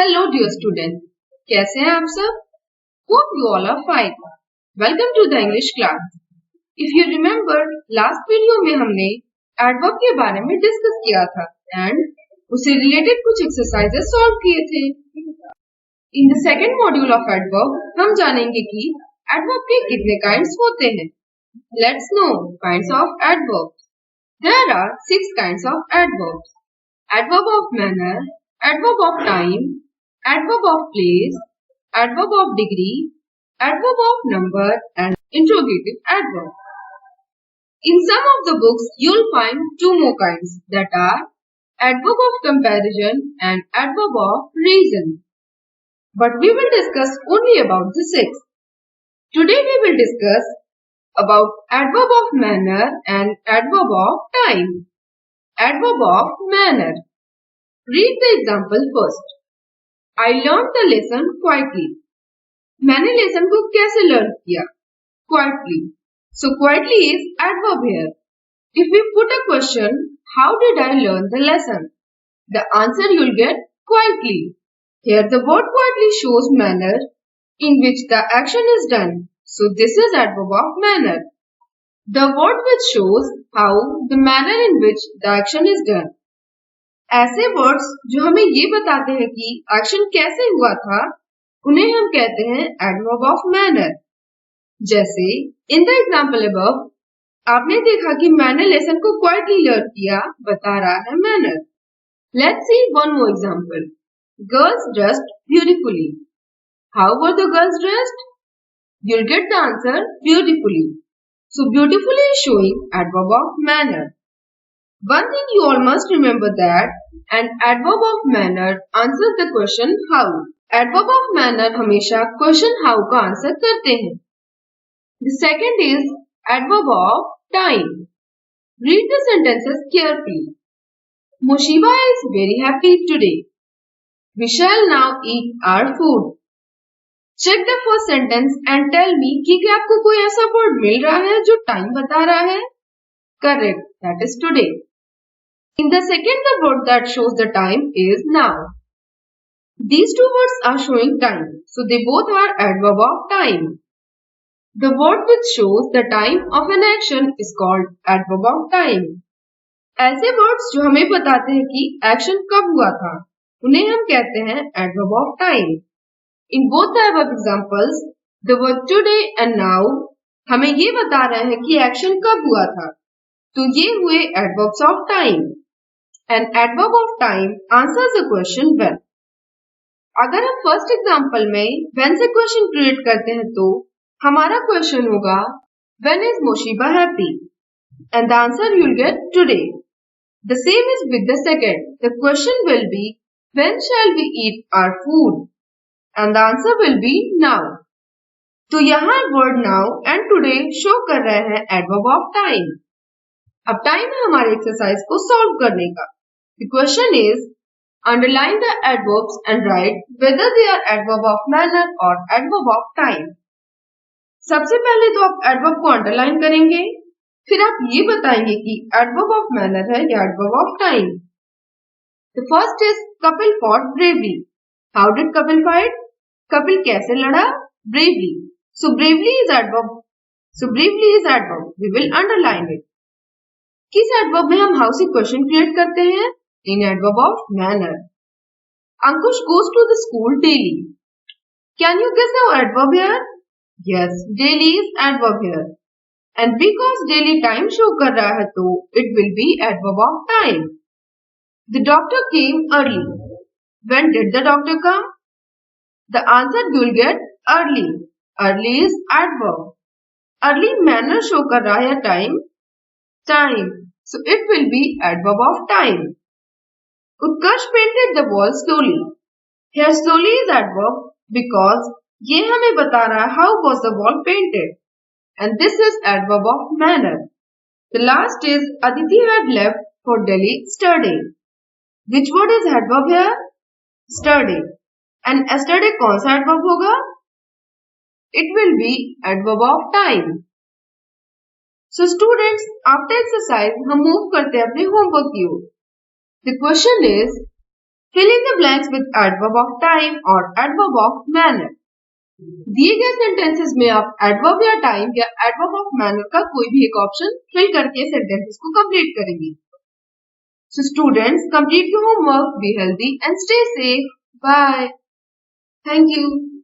Hello dear students, कैसे हैं आप सब? Hope you all are fine. Welcome to the English class. If you remember, last video में हमने adverb के बारे में डिस्कस किया था and उससे रिलेटेड कुछ एक्सरसाइजेस सॉल्व किए थे. In the second module of adverb, हम जानेंगे कि adverb के कितने kinds होते हैं. Let's know kinds of adverbs. There are 6 kinds of adverbs. Adverb of manner, adverb of time, adverb of place, adverb of degree, adverb of number and interrogative adverb. In some of the books, you'll find 2 more kinds that are adverb of comparison and adverb of reason. But we will discuss only about the 6. Today we will discuss about adverb of manner and adverb of time. Adverb of manner. Read the example first. I learned the lesson quietly. मैंने lesson को कैसे learn किया? Quietly. So quietly is adverb here. If we put a question, how did I learn the lesson? The answer you'll get quietly. Here the word quietly shows manner in which the action is done. So this is adverb of manner. The word which shows how the manner in which the action is done. ऐसे words जो हमें ये बताते हैं कि action कैसे हुआ था, उन्हें हम कहते हैं एडवर्ब ऑफ मैनर. जैसे इन द एग्जाम्पल अबव आपने देखा कि मैंने लेसन को क्वाइटली लर्न किया, बता रहा है manner. Let's see one more example. Girls dressed beautifully. How were the girls dressed? you'll get the answer beautifully. So beautifully is showing adverb of manner. One thing you all must remember that an adverb of manner answers the question how. Adverb of manner हमेशा question how का answer करते हैं. The second is adverb of time. Read the sentences carefully. Mushiba is very happy today. We shall now eat our food. Check the first sentence and tell me कि क्या आपको कोई ऐसा word मिल रहा है जो time बता रहा है? Correct, that is today. In the second, the word that shows the time is now. These two words are showing time, so they both are adverb of time. The word which shows the time of an action is called adverb of time. ऐसे words जो हमें बताते हैं कि action कब हुआ था, उन्हें हम कहते हैं adverb of time. In both the above examples, the word today and now हमें ये बता रहे हैं कि action कब हुआ था, तो ये हुए adverbs of time. An adverb of time answers the question when. अगर हम फर्स्ट एग्जाम्पल में when से क्वेश्चन क्रिएट करते हैं तो हमारा क्वेश्चन होगा when is Moshiba happy? And the answer you'll get today. The same is with the second. The question will be when shall we eat our food? And the answer will be now. तो यहाँ word now and today show कर रहे हैं adverb of time. अब time है हमारे exercise को solve करने का. The question is, underline the adverbs and write whether they are adverb of manner or adverb of time. सबसे पहले तो आप adverb को अंडरलाइन करेंगे, फिर आप ये बताएंगे कि adverb of manner है या adverb of time. The first is Kapil fought bravely. How did Kapil fight? Kapil कैसे लड़ा? Bravely. So bravely is adverb. We will underline it. किस adverb में हम how से क्वेश्चन क्रिएट करते हैं? In adverb of manner. Ankush goes to the school daily. Can you guess the adverb here? Yes, daily is adverb here. And because daily time show कर रहा है तो it will be adverb of time. The doctor came early. When did the doctor come? The answer you will get early. Early is adverb. Early manner show कर रहा है time. So it will be adverb of time. Utkarsh painted the wall slowly. Here slowly is adverb because ये हमें बता रहा है how was the wall painted. And this is adverb of manner. The last is Aditi had left for Delhi yesterday. Which word is adverb here? Yesterday. And yesterday कौन सा adverb होगा? It will be adverb of time. So students, after exercise हम move करते हैं अपने homework की ओर. The question is, Fill in the blanks with adverb of time or adverb of manner. दिए गए सेंटेंसेस में आप एडवर्ब या टाइम या एडवर्ब ऑफ मैनर का कोई भी एक ऑप्शन फिल करके सेंटेंसेस को कंप्लीट करेंगे. So students, complete your homework, be healthy and stay safe. Bye. Thank you.